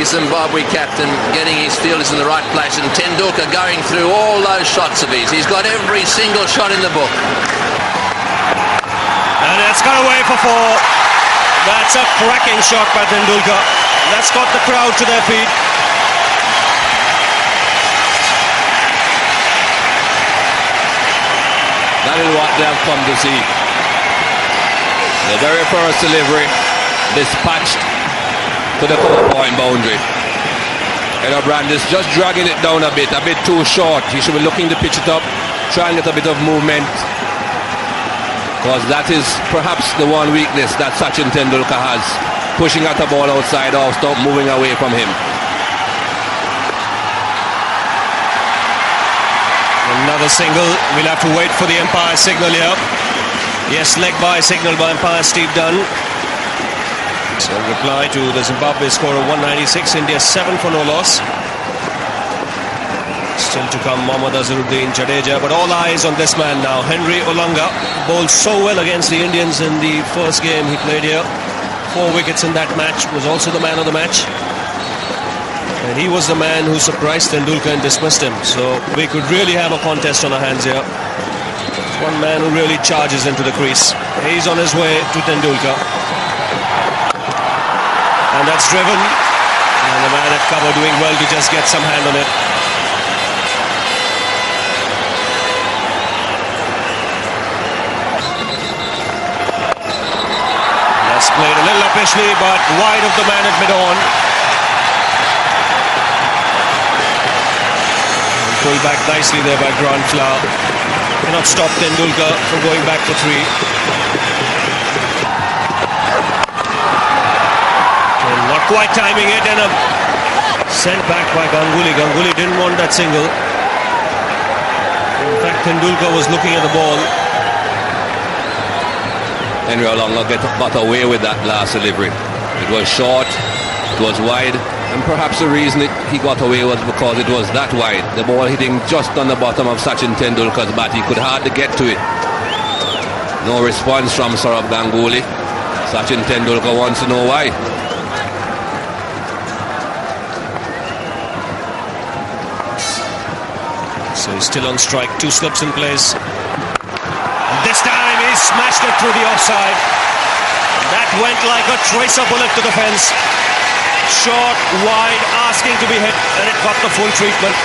Zimbabwe captain getting his fielders in the right place, and Tendulkar going through all those shots of his. He's got every single shot in the book. And it's got away for 4. That's a cracking shot by Tendulkar. That's got the crowd to their feet. That is what they have come to see. The very first delivery dispatched to the point boundary. Brandis just dragging it down a bit too short. He should be looking to pitch it up, try and get a bit of movement, because that is perhaps the one weakness that Sachin Tendulkar has, pushing out the ball outside off, stop moving away from him. Another single. We'll have to wait for the umpire signal here. Yes, leg by signal by umpire Steve Dunn. So reply to the Zimbabwe score of 196, India 7 for no loss. Still to come Mohammad Azharuddin Jadeja, but all eyes on this man now. Henry Olonga bowled so well against the Indians in the first game he played here. 4 wickets in that match, was also the man of the match. And he was the man who surprised Tendulkar and dismissed him. So we could really have a contest on our hands here. One man who really charges into the crease. He's on his way to Tendulkar. And that's driven, and the man at cover doing well to just get some hand on it. That's played a little uppishly, but wide of the man at mid-on. Pulled back nicely there by Grant Flower. Cannot stop Tendulkar from going back for 3. Not quite timing it, and a sent back by Ganguly. Ganguly didn't want that single. In fact, Tendulkar was looking at the ball. Henry Olonga got away with that last delivery. It was short, it was wide, and perhaps the reason he got away was because it was that wide. The ball hitting just on the bottom of Sachin Tendulkar's bat. He could hardly get to it. No response from Saurabh Ganguly. Sachin Tendulkar wants to know why. So he's still on strike, 2 slips in place. And this time he smashed it through the offside. That went like a tracer bullet to the fence. Short, wide, asking to be hit, and it got the full treatment.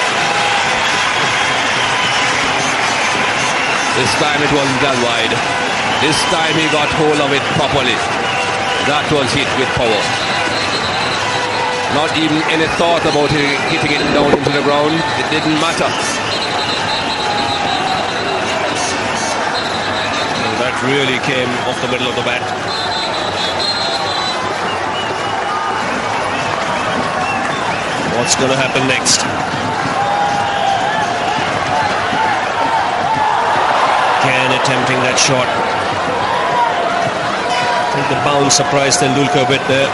This time it wasn't that wide. This time he got hold of it properly. That was hit with power. Not even any thought about hitting it down into the ground. It didn't matter. That really came off the middle of the bat. What's going to happen next? Again attempting that shot. I think the bounce surprised Tendulkar a bit there.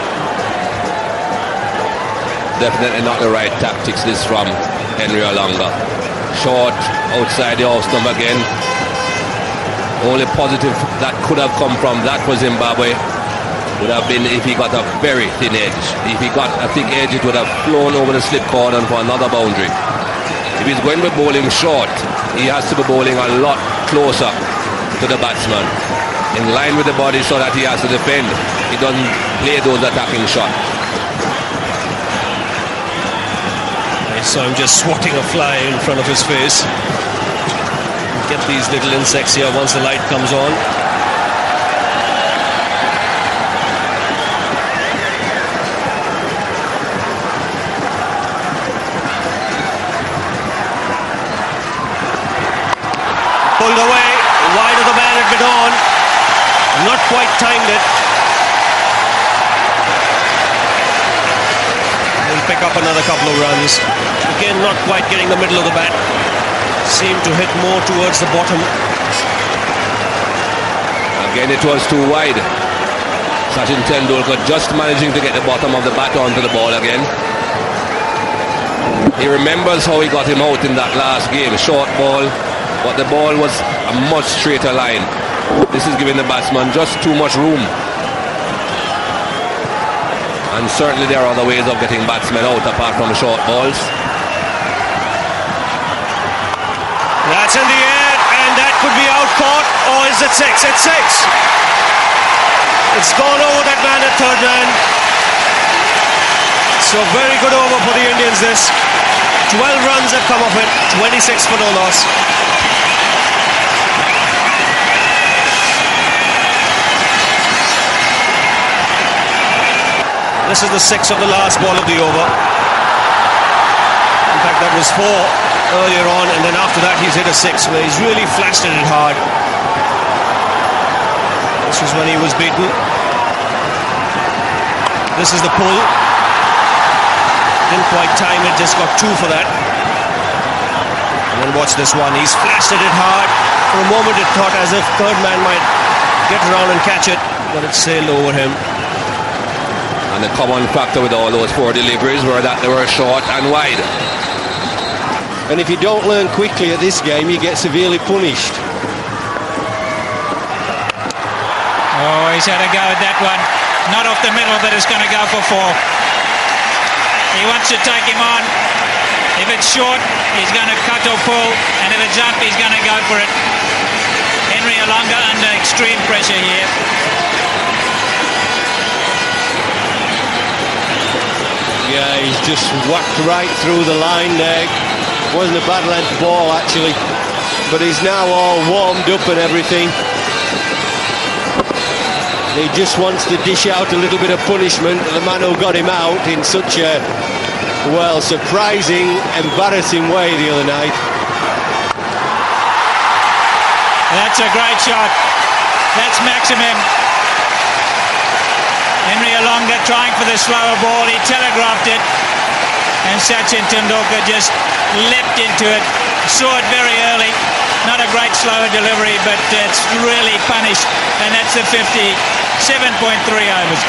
Definitely not the right tactics, this from Henry Olonga. Short, outside the off stump again. Only positive that could have come from that for Zimbabwe would have been if he got a very thin edge. If he got a thick edge, it would have flown over the slip corner for another boundary. If he's going to be bowling short, he has to be bowling a lot closer to the batsman, in line with the body, so that he has to defend. He doesn't play those attacking shots. I saw him just swatting a fly in front of his face. Get these little insects here once the light comes on. Pulled away, wide of the man at mid-on. Not quite timed it. He'll pick up another couple of runs. Again, not quite getting the middle of the bat. Seemed to hit more towards the bottom. Again, it was too wide. Sachin Tendulkar just managing to get the bottom of the bat onto the ball again. He remembers how he got him out in that last game. Short ball, but the ball was a much straighter line. This is giving the batsman just too much room. And certainly there are other ways of getting batsmen out apart from short balls. That's in the air, and that could be out caught, or is it six? It's six. It's gone over that man at third man. So very good over for the Indians this. 12 runs have come off it, 26 for no loss. This is the sixth of the last ball of the over. In fact, that was 4 earlier on, and then after that he's hit a 6 where he's really flashed at it hard. This was when he was beaten. This is the pull. Didn't quite time it, just got 2 for that. And then watch this one, he's flashed at it hard. For a moment it thought as if third man might get around and catch it, but it sailed over him. And the common factor with all those 4 deliveries were that they were short and wide. And if you don't learn quickly at this game, you get severely punished. Oh, he's had a go at that one. Not off the middle, but it's going to go for 4. He wants to take him on. If it's short, he's going to cut or pull. And if it's up, he's going to go for it. Henry Olonga under extreme pressure here. Yeah, he's just whacked right through the line there. Wasn't a bad length ball actually, but he's now all warmed up and everything. He just wants to dish out a little bit of punishment to the man who got him out in such a, well, surprising, embarrassing way the other night. That's a great shot. That's maximum. Henry Olonga trying for the slower ball. He telegraphed it, and Sachin Tendulkar just leapt into it. Saw it very early. Not a great slower delivery, but it's really punished, and that's the 57.3 overs.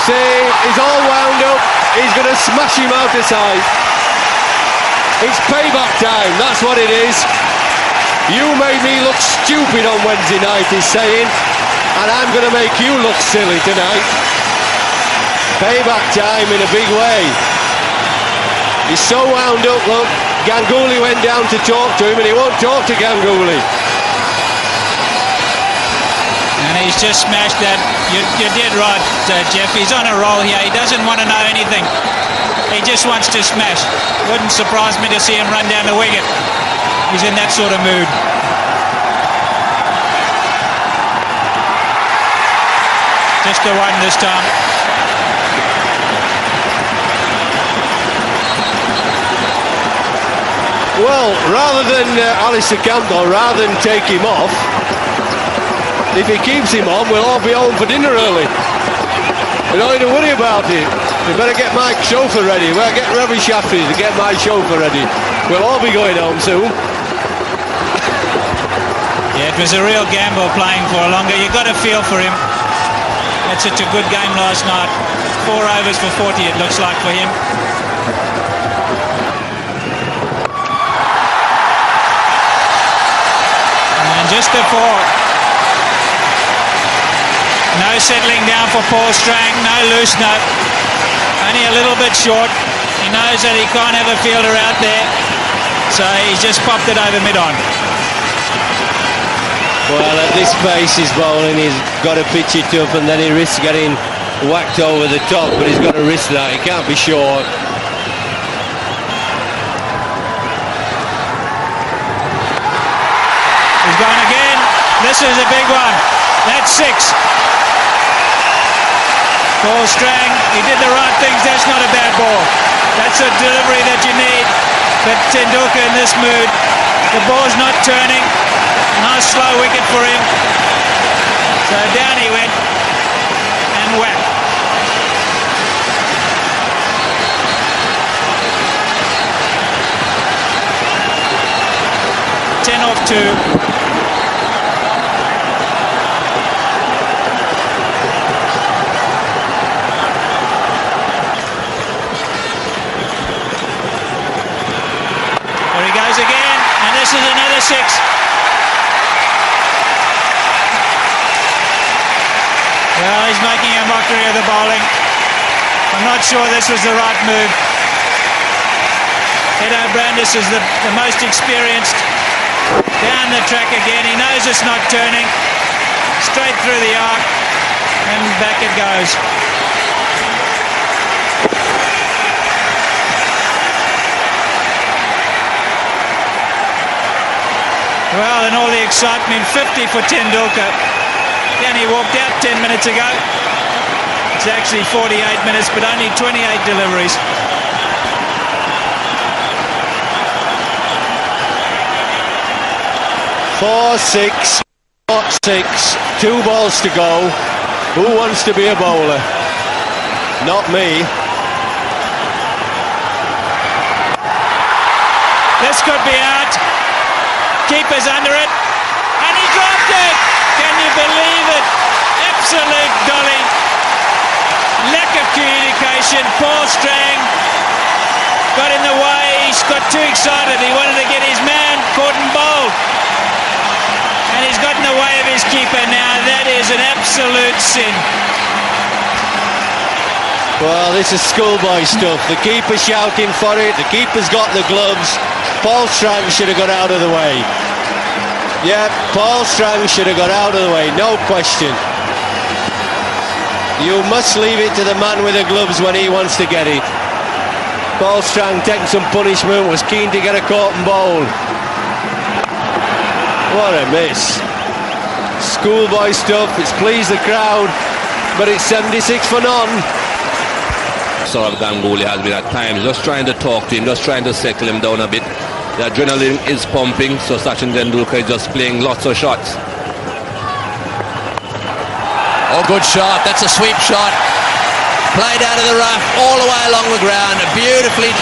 See, he's all wound up. He's going to smash him out the side. It's payback time, that's what it is. You made me look stupid on Wednesday night, he's saying, and I'm going to make you look silly tonight. Payback time in a big way. He's so wound up, look. Ganguly went down to talk to him, and he won't talk to Ganguly. And he's just smashed that. You did right, Jeff. He's on a roll here. He doesn't want to know anything. He just wants to smash. Wouldn't surprise me to see him run down the wicket. He's in that sort of mood. Just the one this time. Well, rather than Alistair Campbell, rather than take him off, if he keeps him on, we'll all be home for dinner early. We don't need to worry about it. We better get my chauffeur ready. We'll get Ravi Shafri to get my chauffeur ready. We'll all be going home soon. Yeah, it was a real gamble playing for Olonga. You got a feel for him. Had such a good game last night. 4 overs for 40, it looks like, for him. And just before, no settling down for Paul Strang, no loose note. Only a little bit short. He knows that he can't have a fielder out there, so he's just popped it over mid-on. Well, at this pace he's bowling, he's got to pitch it up, and then he risks getting whacked over the top, but he's got to risk that. He can't be short. He's gone again. This is a big one. That's 6. Paul Strang, he did the right things. That's not a bad ball. That's a delivery that you need. But Tendulkar in this mood, the ball's not turning. Nice slow wicket for him. So down he went and whack. Ten off 2. he's making a mockery of the bowling. I'm not sure this was the right move. Edo Brandis is the most experienced. Down the track again. He knows it's not turning. Straight through the arc. And back it goes. Well, in all the excitement, 50 for Tendulkar. Then he walked out 10 minutes ago. It's actually 48 minutes, but only 28 deliveries. Four, six, 2 balls to go. Who wants to be a bowler? Not me. This could be out. Keeper's under it. And he dropped it! Can you believe it? Absolute dolly. Lack of communication. Paul Strang got in the way. He's got too excited. He wanted to get his man caught and bowled. And he's got in the way of his keeper now. That is an absolute sin. Well, this is schoolboy stuff. The keeper's shouting for it. The keeper's got the gloves. Paul Strang should have got out of the way. Yeah, Paul Strang should have got out of the way, no question. You must leave it to the man with the gloves when he wants to get it. Paul Strang taking some punishment, was keen to get a caught and bowl. What a miss. Schoolboy stuff, it's pleased the crowd, but it's 76 for none. Saurav Ganguly has been at times just trying to talk to him, just trying to settle him down a bit. The adrenaline is pumping, so Sachin Tendulkar is just playing lots of shots. Oh, good shot. That's a sweep shot. Played out of the rough, all the way along the ground. A beautifully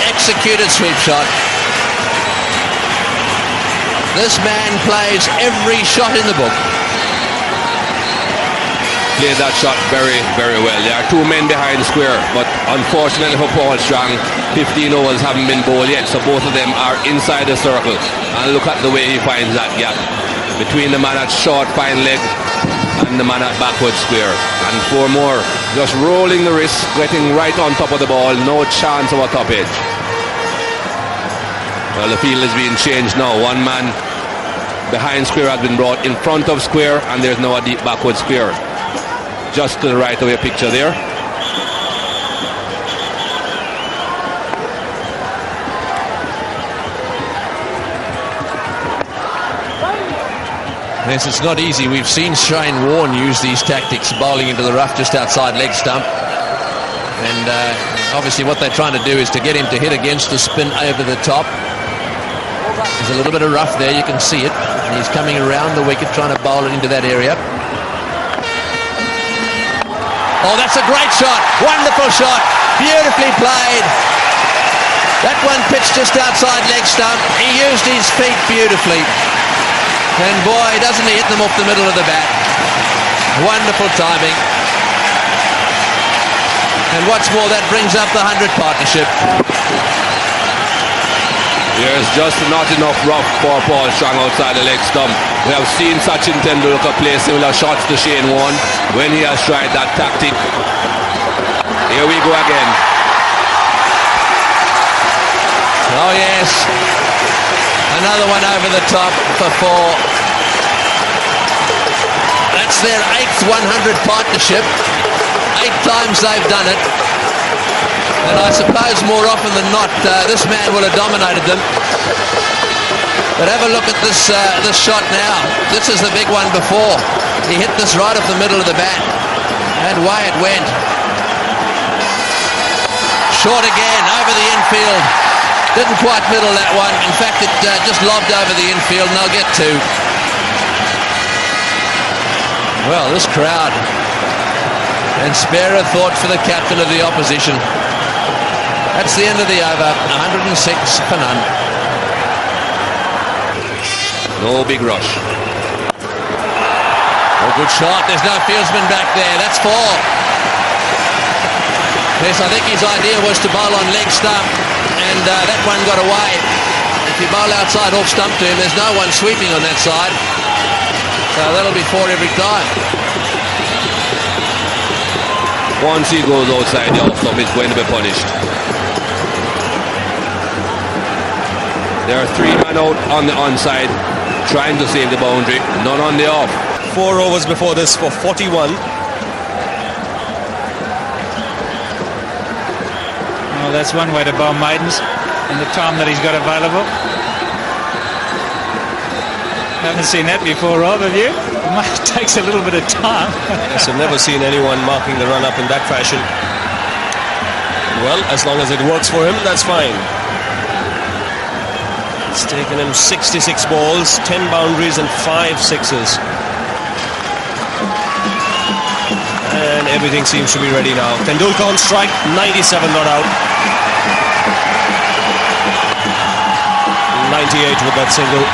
executed sweep shot. This man plays every shot in the book. Played that shot very, very well. There are 2 men behind square, but unfortunately for Paul Strang, 15 overs haven't been bowled yet, so both of them are inside the circle. And look at the way he finds that gap between the man at short fine leg and the man at backward square. And 4 more, just rolling the wrist, getting right on top of the ball, no chance of a top edge. Well, the field is being changed now. 1 man behind square has been brought in front of square, and there's now a deep backward square. Just to the right of your picture there. Yes, it's not easy. We've seen Shane Warne use these tactics, bowling into the rough just outside leg stump. And obviously what they're trying to do is to get him to hit against the spin over the top. There's a little bit of rough there, you can see it. And he's coming around the wicket trying to bowl it into that area. Oh, that's a great shot. Wonderful shot. Beautifully played. That one pitched just outside leg stump. He used his feet beautifully. And boy, doesn't he hit them off the middle of the bat. Wonderful timing. And what's more, that brings up the 100 partnership. There's just not enough rough for Paul Strang outside the leg stump. We have seen Sachin Tendulkar play similar shots to Shane Warne when he has tried that tactic. Here we go again. Oh yes. Another one over the top for 4. That's their 8th 100 partnership. 8 times they've done it. And I suppose more often than not, this man will have dominated them. But have a look at this shot now. This is the big one before. He hit this right off the middle of the bat. And away it went. Short again, over the infield. Didn't quite middle that one. In fact, it just lobbed over the infield, and they'll get 2. Well, this crowd. And spare a thought for the captain of the opposition. That's the end of the over. 106 for none. No big rush. Oh, good shot. There's no fieldsman back there. That's 4. Yes, I think his idea was to bowl on leg stump, and that one got away. If you bowl outside off stump to him, there's no one sweeping on that side. So that'll be 4 every time. Once he goes outside the off stump, he's going to be punished. There are 3 men out on the onside trying to save the boundary, none on the off. 4 overs before this for 41. Well, that's one way to bowl maidens in the time that he's got available. Haven't seen that before, Rob, have you? It takes a little bit of time. Yes, I've never seen anyone marking the run-up in that fashion. Well, as long as it works for him, that's fine. It's taken him 66 balls, 10 boundaries and 5 sixes. And everything seems to be ready now. Tendulkar on strike, 97 not out. 98 with that single.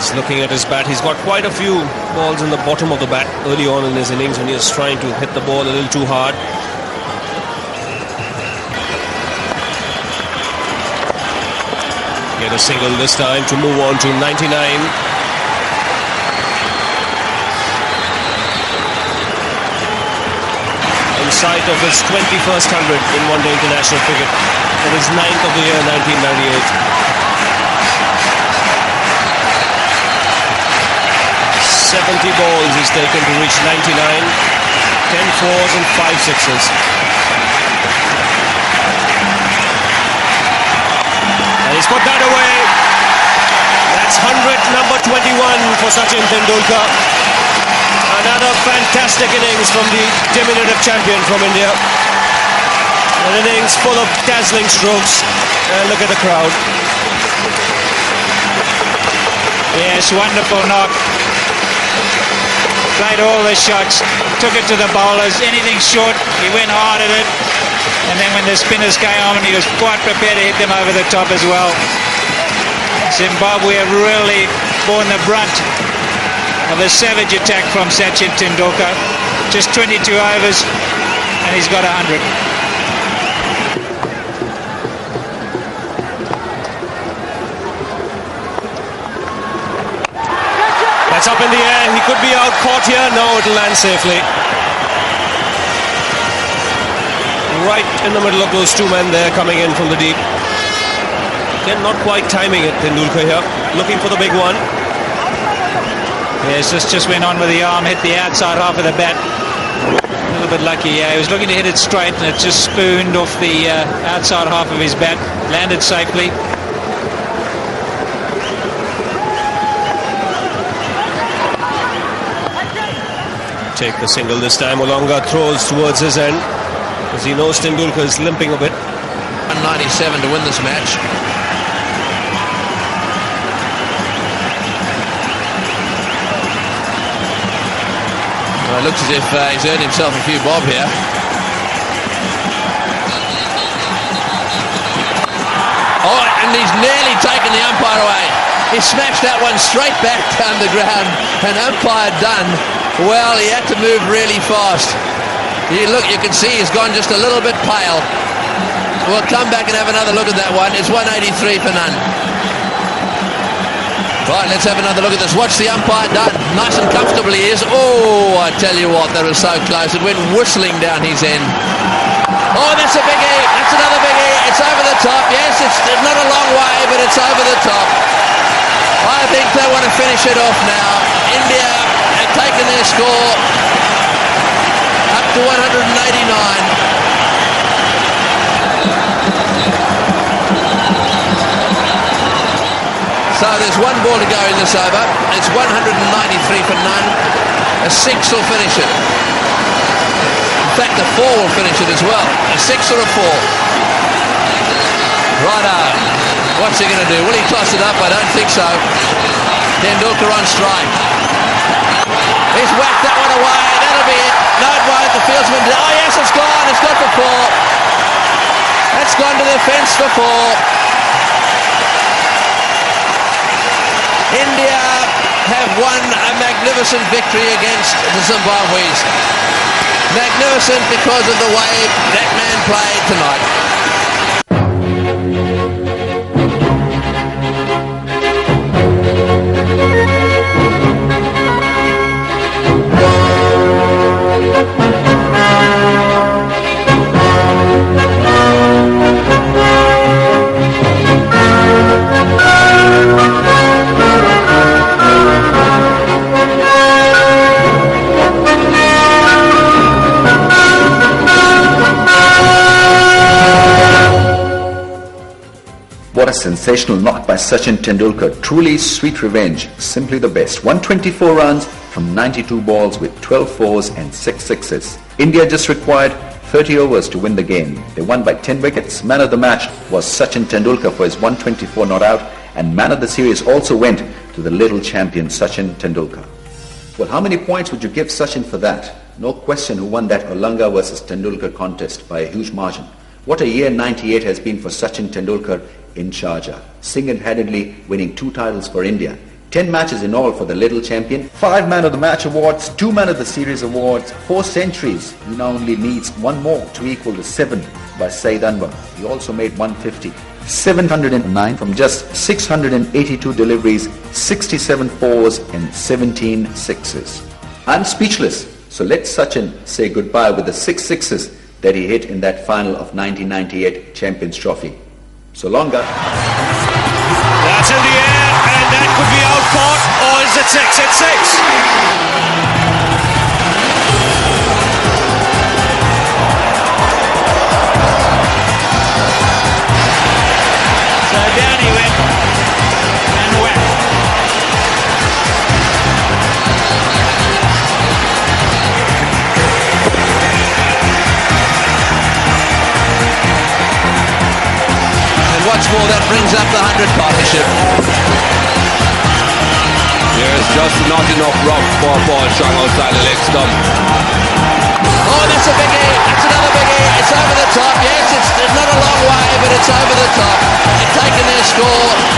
He's looking at his bat. He's got quite a few balls in the bottom of the bat early on in his innings when he was trying to hit the ball a little too hard. Get a single this time to move on to 99. In sight of his 21st 100 in one-day international cricket. It is 9th of the year, 1998. 70 balls he's taken to reach 99, 10 fours and 5 sixes. And he's put that away. That's 100, number 21 for Sachin Tendulkar. Another fantastic innings from the diminutive champion from India. An innings full of dazzling strokes. And look at the crowd. Yes, wonderful knock. Played all the shots, took it to the bowlers, anything short, he went hard at it. And then when the spinners came on, he was quite prepared to hit them over the top as well. Zimbabwe have really borne the brunt of a savage attack from Sachin Tendulkar. Just 22 overs and he's got 100. That's up in the air. He could be out caught here. No, it'll land safely. Right in the middle of those 2 men there coming in from the deep. Again, not quite timing it, Tendulkar here. Looking for the big one. Yes, this just went on with the arm, hit the outside half of the bat. A little bit lucky, yeah. He was looking to hit it straight and it just spooned off the outside half of his bat. Landed safely. Take the single this time. Olonga throws towards his end because he knows Tendulkar is limping a bit. 197 to win this match. Well, it looks as if he's earned himself a few bob here. Oh, and he's nearly taken the umpire away. He smashed that one straight back down the ground, and umpire done. Well, he had to move really fast. You can see he's gone just a little bit pale. We'll come back and have another look at that one. It's 183 for none. Right, let's have another look at this. Watch the umpire done. Nice and comfortable he is. Oh, I tell you what, that was so close. It went whistling down his end. Oh, that's a biggie. That's another biggie. It's over the top. Yes, it's not a long way, but it's over the top. I think they want to finish it off now. India have taken their score up to 189. So there's 1 ball to go in this over. It's 193 for none. A 6 will finish it. In fact, a 4 will finish it as well. A 6 or a 4. Righto. What's he going to do? Will he toss it up? I don't think so. Tendulkar on strike. He's whacked that one away. That'll be it. No, it won't. The fieldsman. Oh, yes, it's gone. It's got for 4. That's gone to the fence for 4. India have won a magnificent victory against the Zimbabweans. Magnificent because of the way that man played tonight. a sensational knock by Sachin Tendulkar. Truly sweet revenge. Simply the best. 124 runs from 92 balls with 12 fours and 6 sixes. India just required 30 overs to win the game. They won by 10 wickets. Man of the match was Sachin Tendulkar for his 124 not out, and man of the series also went to the little champion Sachin Tendulkar. Well, how many points would you give Sachin for that? No question who won that Olonga versus Tendulkar contest by a huge margin. What a year 98 has been for Sachin Tendulkar in Sharjah, single-handedly winning 2 titles for India. 10 matches in all for the little champion, 5 man of the match awards, 2 man of the series awards, 4 centuries. He now only needs 1 more to equal the 7 by Saeed Anwar. He also made 150. 709 from just 682 deliveries, 67 fours and 17 sixes. I'm speechless, so let Sachin say goodbye with the 6 sixes that he hit in that final of 1998 Champions Trophy. So longa. That's in the air, and that could be out caught, or is it 6? It's 6. So down he went and whacked. And what's more, that brings up the 100 partnership. There's just not enough rough for Paul Strong outside the leg stump. Oh, that's a biggie. That's another biggie. It's over the top. Yes, it's not a long way, but it's over the top. They've taken their score.